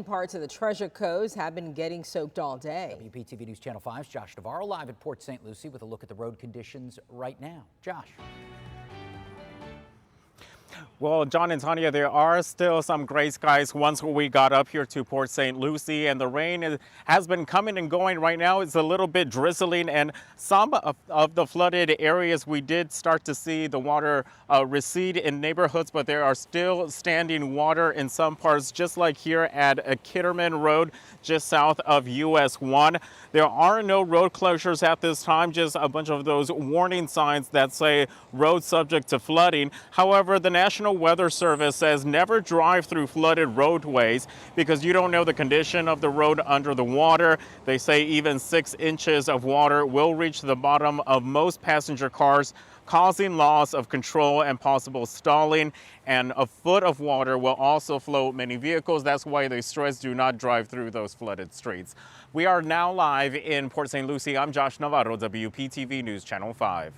Parts of the Treasure Coast have been getting soaked all day. WPTV News Channel 5's Josh Navarro live at Port St. Lucie with a look at the road conditions right now. Josh. Well, John and Tanya, there are still some gray skies once we got up here to Port St. Lucie, and the rain has been coming and going. Right now it's a little bit drizzling, and some of the flooded areas we did start to see the water recede in neighborhoods, but there are still standing water in some parts, just like here at Kitterman Road, just south of US 1. There are no road closures at this time, just a bunch of those warning signs that say road subject to flooding. However, the National Weather Service says never drive through flooded roadways because you don't know the condition of the road under the water. They say even 6 inches of water will reach the bottom of most passenger cars, causing loss of control and possible stalling. And a foot of water will also float many vehicles. That's why they stress do not drive through those flooded streets. We are now live in Port St. Lucie. I'm Josh Navarro, WPTV News Channel 5.